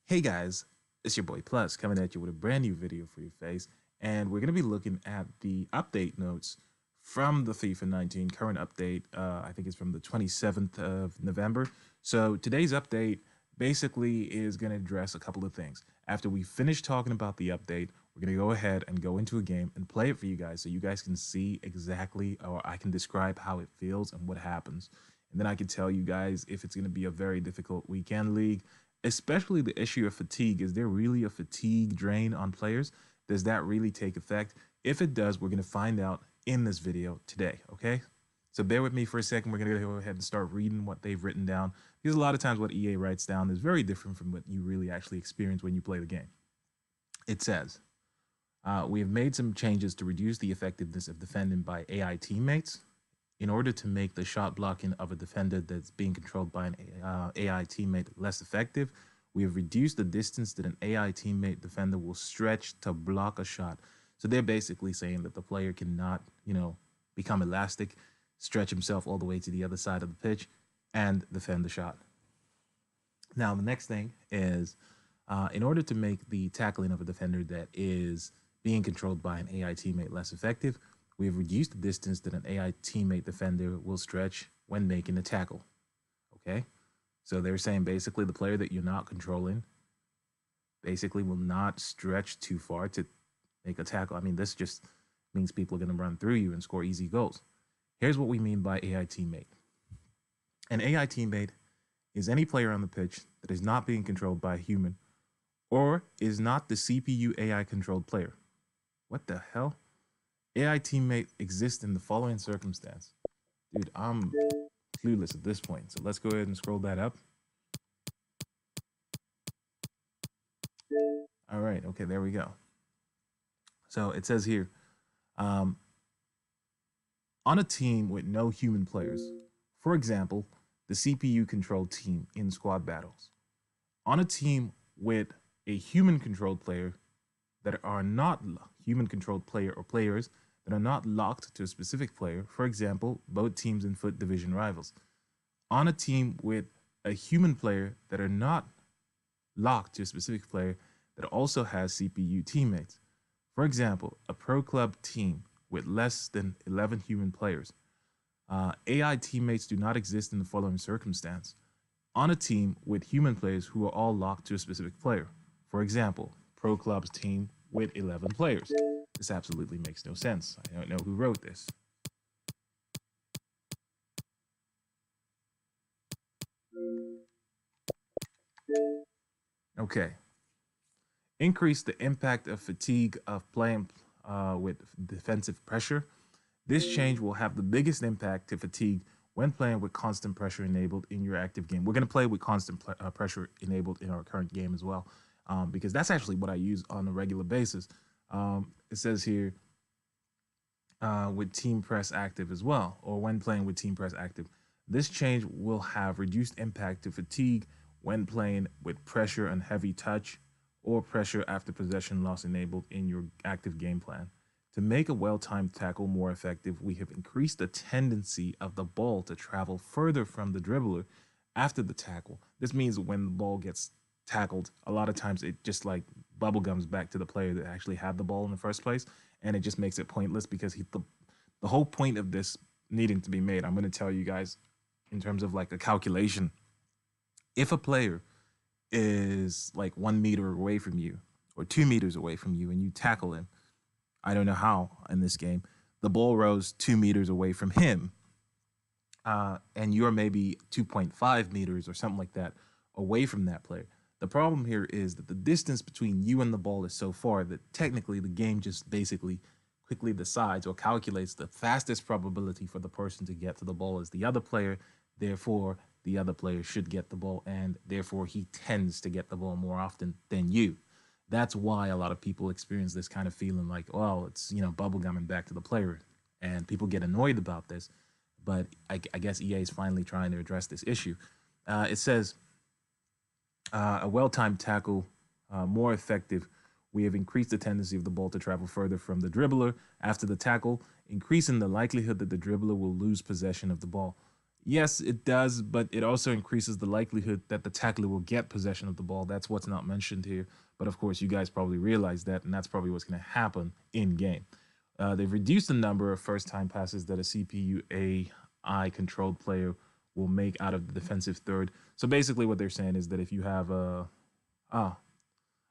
Hey guys, it's your boy Plus coming at you with a brand new video for your face, and we're going to be looking at the update notes from the FIFA 19 current update. I think it's from the 27th of November. So today's update basically is going to address a couple of things. After we finish talking about the update, we're going to go ahead and go into a game and play it for you guys so you guys can see exactly, or I can describe how it feels and what happens. And then I can tell you guys if it's going to be a very difficult weekend league, especially the issue of fatigue. Is there really a fatigue drain on players? Does that really take effect? If it does, we're going to find out in this video today, okay? So bear with me for a second. We're going to go ahead and start reading what they've written down, because a lot of times what EA writes down is very different from what you really actually experience when you play the game. It says, we have made some changes to reduce the effectiveness of defending by AI teammates. In order to make the shot blocking of a defender that's being controlled by an AI teammate less effective, we have reduced the distance that an AI teammate defender will stretch to block a shot. So they're basically saying that the player cannot, become elastic, stretch himself all the way to the other side of the pitch, and defend the shot. Now, the next thing is, in order to make the tackling of a defender that is being controlled by an AI teammate less effective, we have reduced the distance that an AI teammate defender will stretch when making a tackle. Okay? So they're saying basically the player that you're not controlling basically will not stretch too far to make a tackle. I mean, this just means people are going to run through you and score easy goals. Here's what we mean by AI teammate. An AI teammate is any player on the pitch that is not being controlled by a human or is not the CPU AI controlled player. What the hell? AI teammate exists in the following circumstance. Dude, I'm clueless at this point. So let's go ahead and scroll that up. All right. Okay, there we go. So it says here, on a team with no human players, for example, the CPU controlled team in squad battles, on a team with a human controlled player that are not human controlled player or players that are not locked to a specific player, for example, both teams in FUT division rivals, on a team with a human player that are not locked to a specific player that also has CPU teammates. For example, a pro club team with less than 11 human players. AI teammates do not exist in the following circumstance. On a team with human players who are all locked to a specific player. For example, pro club's team with 11 players. This absolutely makes no sense. I don't know who wrote this. Okay. Increase the impact of fatigue of playing with defensive pressure. This change will have the biggest impact to fatigue when playing with constant pressure enabled in your active game. We're going to play with constant pressure enabled in our current game as well, because that's actually what I use on a regular basis. It says here, with team press active as well, or when playing with team press active. This change will have reduced impact to fatigue when playing with pressure and heavy touch or pressure after possession loss enabled in your active game plan. To make a well-timed tackle more effective, we have increased the tendency of the ball to travel further from the dribbler after the tackle. This means when the ball gets tackled, a lot of times it just like bubble gums back to the player that actually had the ball in the first place, and it just makes it pointless because the whole point of this needing to be made, I'm going to tell you guys in terms of like a calculation. If a player is like 1 meter away from you or 2 meters away from you and you tackle him, I don't know how in this game, the ball rose 2 meters away from him, and you're maybe 2.5 meters or something like that away from that player. The problem here is that the distance between you and the ball is so far that technically the game just basically quickly decides or calculates the fastest probability for the person to get to the ball is the other player. Therefore, the other player should get the ball, and therefore he tends to get the ball more often than you. That's why a lot of people experience this kind of feeling like, well, it's, bubblegumming back to the player. And people get annoyed about this. But I guess EA is finally trying to address this issue. It says, a well-timed tackle, more effective. We have increased the tendency of the ball to travel further from the dribbler after the tackle, increasing the likelihood that the dribbler will lose possession of the ball. Yes, it does, but it also increases the likelihood that the tackler will get possession of the ball. That's what's not mentioned here. But of course, you guys probably realize that, and that's probably what's going to happen in game. They've reduced the number of first time passes that a CPU AI controlled player will make out of the defensive third. So basically, what they're saying is that if you have a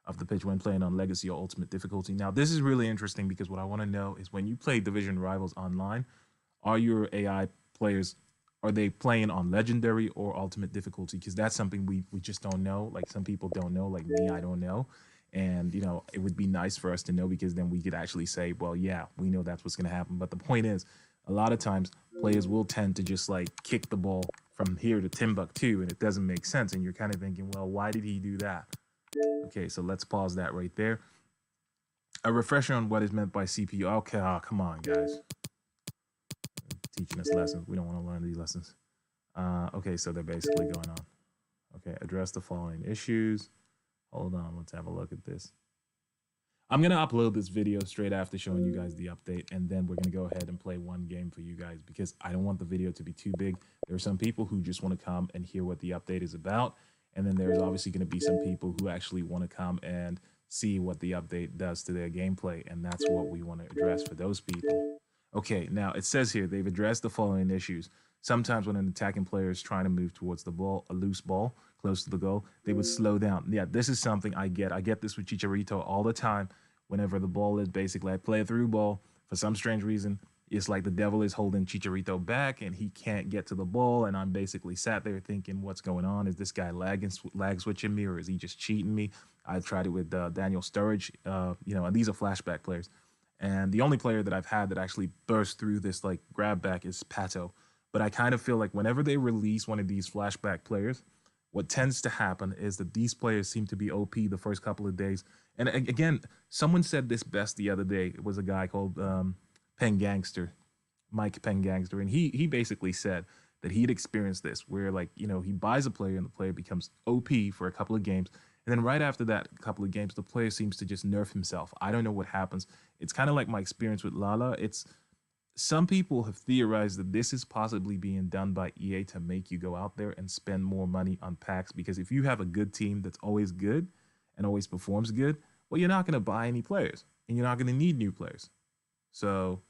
of the pitch when playing on Legacy or Ultimate difficulty. Now, this is really interesting because what I want to know is when you play Division Rivals online, are your AI players, are they playing on Legendary or Ultimate difficulty? Because that's something we just don't know. Like some people don't know, like me, I don't know. And it would be nice for us to know because then we could actually say, well, yeah, we know that's what's going to happen. But the point is, a lot of times players will tend to just like kick the ball from here to Timbuktu, and it doesn't make sense. And you're kind of thinking, well, why did he do that? Okay, so let's pause that right there. A refresher on what is meant by CPU. Okay, come on, guys. Teaching us lessons. We don't want to learn these lessons. Okay, so they're basically going on. Okay, address the following issues. Hold on, let's have a look at this. I'm going to upload this video straight after showing you guys the update, and then we're going to go ahead and play one game for you guys because I don't want the video to be too big. There are some people who just want to come and hear what the update is about, and then there's obviously going to be some people who actually want to come and see what the update does to their gameplay, and that's what we want to address for those people. Okay, now it says here they've addressed the following issues. Sometimes when an attacking player is trying to move towards the ball, a loose ball close to the goal, they would slow down. Yeah, this is something I get. I get this with Chicharito all the time. Whenever the ball is basically, I play a through ball, for some strange reason, it's like the devil is holding Chicharito back and he can't get to the ball. And I'm basically sat there thinking, what's going on? Is this guy lag switching me or is he just cheating me? I tried it with Daniel Sturridge, and these are flashback players. And the only player that I've had that actually burst through this like grab back is Pato. But I kind of feel like whenever they release one of these flashback players, what tends to happen is that these players seem to be OP the first couple of days. And again, someone said this best the other day. It was a guy called Pengangster, Mike Pengangster, and he basically said that he'd experienced this where he buys a player and the player becomes OP for a couple of games. And then right after that couple of games, the player seems to just nerf himself. I don't know what happens. It's kind of like my experience with Lala. Some people have theorized that this is possibly being done by EA to make you go out there and spend more money on packs. Because if you have a good team that's always good and always performs good, well, you're not going to buy any players and you're not going to need new players. So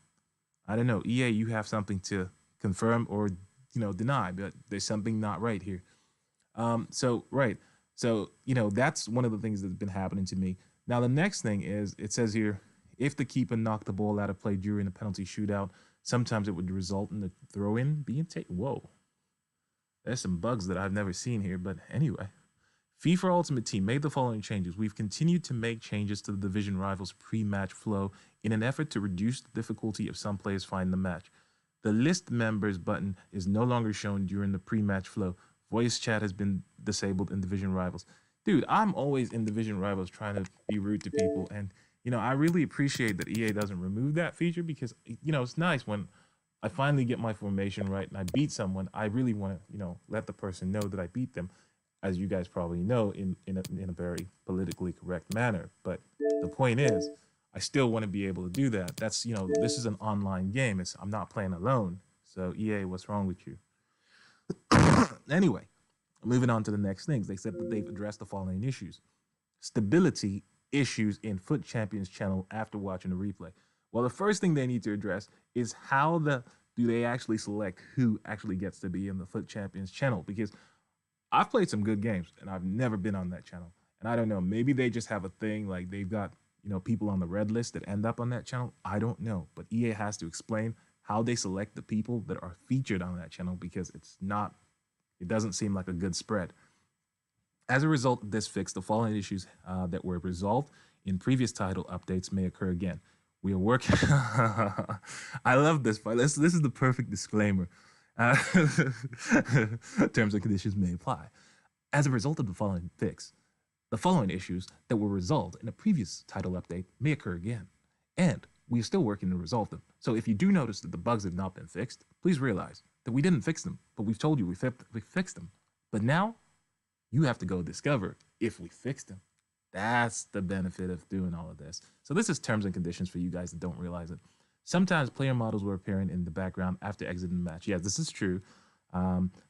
I don't know. EA, you have something to confirm or deny, but there's something not right here. Right. So that's one of the things that's been happening to me. Now the next thing is it says here, if the keeper knocked the ball out of play during a penalty shootout, sometimes it would result in the throw-in being taken. Whoa. There's some bugs that I've never seen here, but anyway. FIFA Ultimate Team made the following changes. We've continued to make changes to the Division Rivals pre-match flow in an effort to reduce the difficulty of some players finding the match. The list members button is no longer shown during the pre-match flow. Voice chat has been disabled in Division Rivals. Dude, I'm always in Division Rivals trying to be rude to people, and I really appreciate that EA doesn't remove that feature because it's nice when I finally get my formation right and I beat someone. I really want to let the person know that I beat them, as you guys probably know, in a very politically correct manner. But the point is, I still want to be able to do that. That's this is an online game. I'm not playing alone. So EA, what's wrong with you? Anyway, moving on to the next things. They said that they've addressed the following issues: stability issues in Foot Champions channel after watching the replay. Well, the first thing they need to address is how do they actually select who actually gets to be in the Foot Champions channel? Because I've played some good games and I've never been on that channel. And I don't know, maybe they just have a thing like they've got, people on the red list that end up on that channel. I don't know, but EA has to explain how they select the people that are featured on that channel because it doesn't seem like a good spread. As a result of this fix, the following issues that were resolved in previous title updates may occur again. We are working. I love this part. This is the perfect disclaimer. Terms and conditions may apply. As a result of the following fix, the following issues that were resolved in a previous title update may occur again, and we are still working to resolve them. So if you do notice that the bugs have not been fixed, please realize that we didn't fix them, but we've told you we fixed them. But now you have to go discover if we fixed them. That's the benefit of doing all of this. So this is terms and conditions for you guys that don't realize it. Sometimes player models were appearing in the background after exiting the match. Yeah, this is true.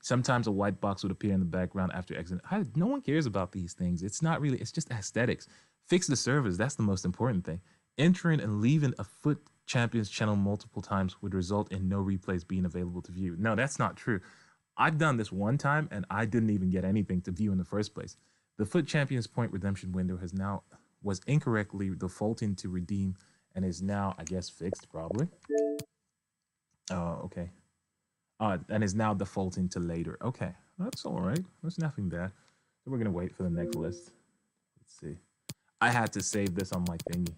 Sometimes a white box would appear in the background after exit. No one cares about these things. It's not really, it's just aesthetics. Fix the servers. That's the most important thing. Entering and leaving a Foot Champions channel multiple times would result in no replays being available to view. No, that's not true. I've done this one time and I didn't even get anything to view in the first place. The Foot Champions point redemption window was incorrectly defaulting to redeem and is now, I guess, fixed probably. Oh, okay. And is now defaulting to later. Okay, that's all right. That's nothing bad. So we're gonna wait for the next list. Let's see. I had to save this on my thingy.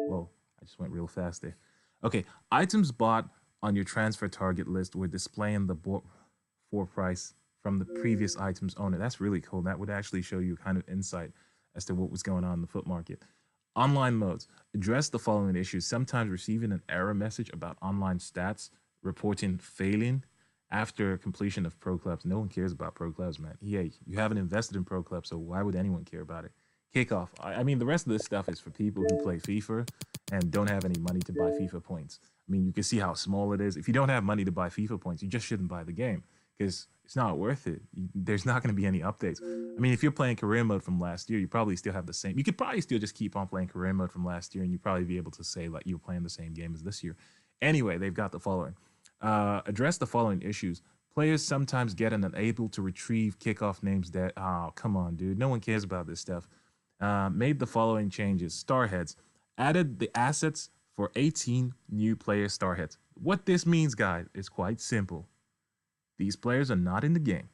Whoa, I just went real fast there. Okay, items bought on your transfer target list were displaying the for price from the previous item's owner. That's really cool. That would actually show you kind of insight as to what was going on in the foot market. Online modes address the following issues. Sometimes receiving an error message about online stats reporting failing after completion of pro clubs. No one cares about pro clubs, man. EA, you haven't invested in pro clubs, so why would anyone care about it? Kickoff. I mean, the rest of this stuff is for people who play FIFA and don't have any money to buy FIFA points. I mean, you can see how small it is. If you don't have money to buy FIFA points, you just shouldn't buy the game because it's not worth it. There's not going to be any updates. I mean, if you're playing career mode from last year, you probably still have the same. You could probably still just keep on playing career mode from last year, and you'd probably be able to say like you're playing the same game as this year. Anyway, they've got the following. Address the following issues. Players sometimes get unable to retrieve kickoff names that, oh, come on, dude. No one cares about this stuff. Made the following changes. Starheads. Added the assets for 18 new player starheads. What this means, guys, is quite simple. These players are not in the game.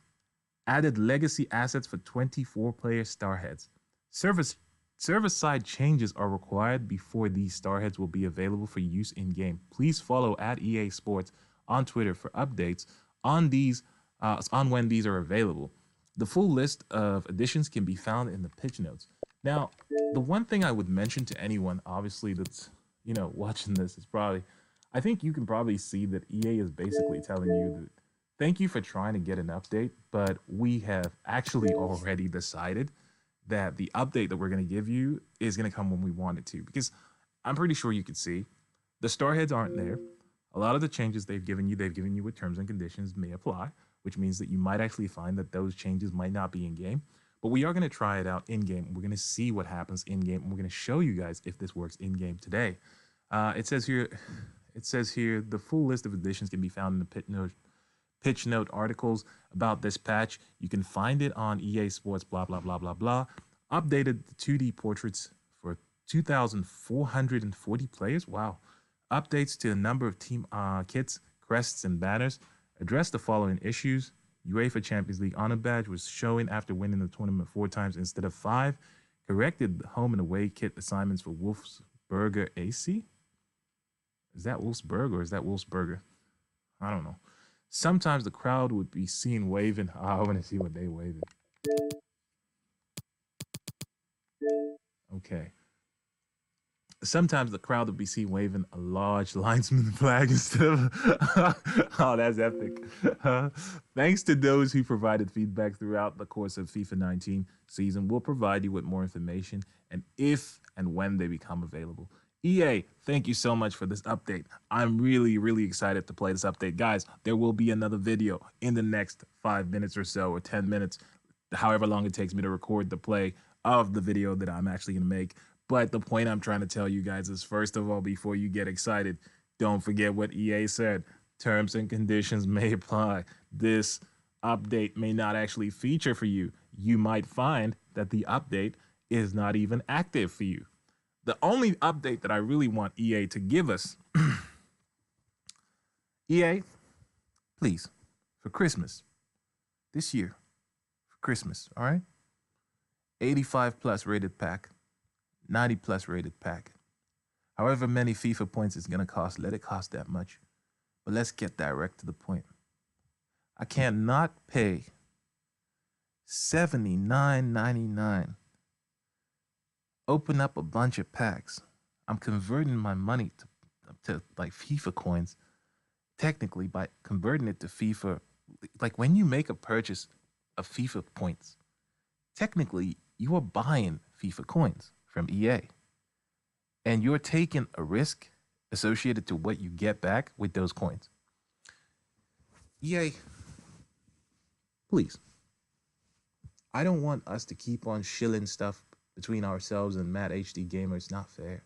Added legacy assets for 24 player starheads. Server-side changes are required before these starheads will be available for use in-game. Please follow at EA Sports on Twitter for updates on these on when these are available. The full list of additions can be found in the pitch notes. Now, the one thing I would mention to anyone, obviously, that's watching this is probably, I think you can probably see that EA is basically telling you that thank you for trying to get an update, but we have actually already decided that the update that we're going to give you is going to come when we want it to. Because I'm pretty sure you could see the starheads aren't there. A lot of the changes they've given you with terms and conditions may apply, which means that you might actually find that those changes might not be in game. But we are going to try it out in game. We're going to see what happens in game, and we're going to show you guys if this works in game today. It says here, the full list of additions can be found in the pitch note articles about this patch. You can find it on EA Sports, blah, blah, blah, blah, blah. Updated the 2D portraits for 2,440 players. Wow. Updates to a number of team kits, crests, and banners. Addressed the following issues. UEFA Champions League honor badge was showing after winning the tournament 4 times instead of 5. Corrected the home and away kit assignments for Wolfsburger AC. Is that Wolfsburg or is that Wolfsburger? I don't know. Sometimes the crowd would be seen waving. Oh, I want to see what they waving. Okay. Sometimes the crowd would be seen waving a large linesman flag instead of. Oh, that's epic. Thanks to those who provided feedback throughout the course of FIFA 19 season, we'll provide you with more information and if and when they become available. EA, thank you so much for this update. I'm really, really excited to play this update. Guys, there will be another video in the next 5 minutes or so, or 10 minutes, however long it takes me to record the play of the video that I'm actually going to make. But the point I'm trying to tell you guys is, first of all, before you get excited, don't forget what EA said. Terms and conditions may apply. This update may not actually feature for you. You might find that the update is not even active for you. The only update that I really want EA to give us, EA, please, for Christmas, this year, for Christmas, all right? 85 plus rated pack, 90 plus rated pack. However many FIFA points it's going to cost, let it cost that much. But let's get direct to the point. I cannot pay $79.99. Open up a bunch of packs. I'm converting my money to like FIFA coins, technically by converting it to FIFA. Like when you make a purchase of FIFA points, technically you are buying FIFA coins from EA. And you're taking a risk associated to what you get back with those coins. EA, Please. I don't want us to keep on shilling stuff between ourselves and Matt HD Gamer. It's not fair.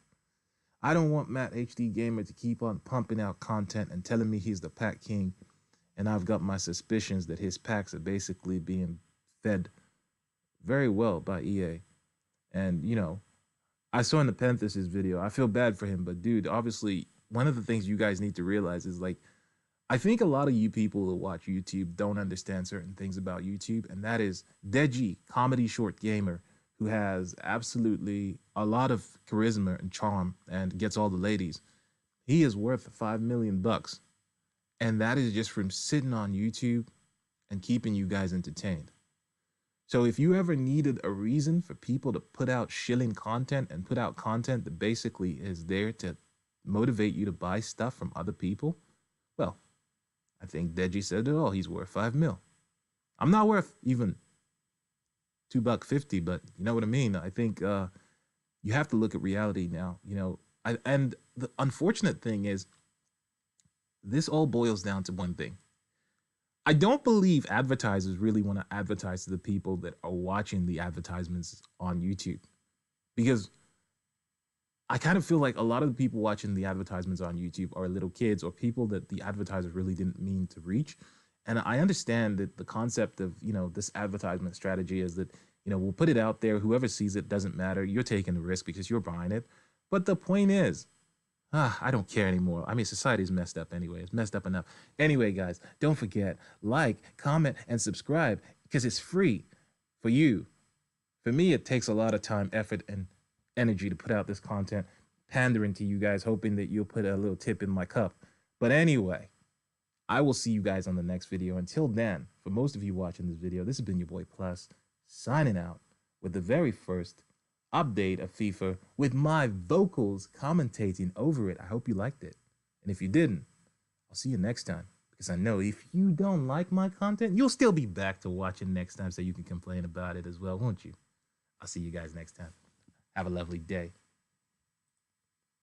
I don't want Matt HD Gamer to keep on pumping out content and telling me he's the pack king, and I've got my suspicions that his packs are basically being fed very well by EA. And, you know, I saw in the Panthers' video, I feel bad for him, but dude, obviously, one of the things you guys need to realize is like, I think a lot of you people who watch YouTube don't understand certain things about YouTube, and that is Deji, comedy short gamer, who has absolutely a lot of charisma and charm and gets all the ladies. He is worth $5 million, and that is just from sitting on YouTube and keeping you guys entertained. So if you ever needed a reason for people to put out shilling content and put out content that basically is there to motivate you to buy stuff from other people, well, I think Deji said it all. He's worth $5 million. I'm not worth even $2.50, but you know what I mean. I think you have to look at reality now. You know, and the unfortunate thing is, this all boils down to one thing. I don't believe advertisers really want to advertise to the people that are watching the advertisements on YouTube, because I kind of feel like a lot of the people watching the advertisements on YouTube are little kids or people that the advertisers really didn't mean to reach. And I understand that the concept of, you know, this advertisement strategy is that, you know, we'll put it out there. Whoever sees it doesn't matter. You're taking the risk because you're buying it. But the point is, I don't care anymore. I mean, society's messed up anyway. It's messed up enough. Anyway, guys, don't forget, like, comment, and subscribe because it's free for you. For me, it takes a lot of time, effort, and energy to put out this content, pandering to you guys, hoping that you'll put a little tip in my cup. But anyway, I will see you guys on the next video. Until then, for most of you watching this video, this has been your boy Plus, signing out with the very first update of FIFA with my vocals commentating over it. I hope you liked it. And if you didn't, I'll see you next time. Because I know if you don't like my content, you'll still be back to watching next time so you can complain about it as well, won't you? I'll see you guys next time. Have a lovely day.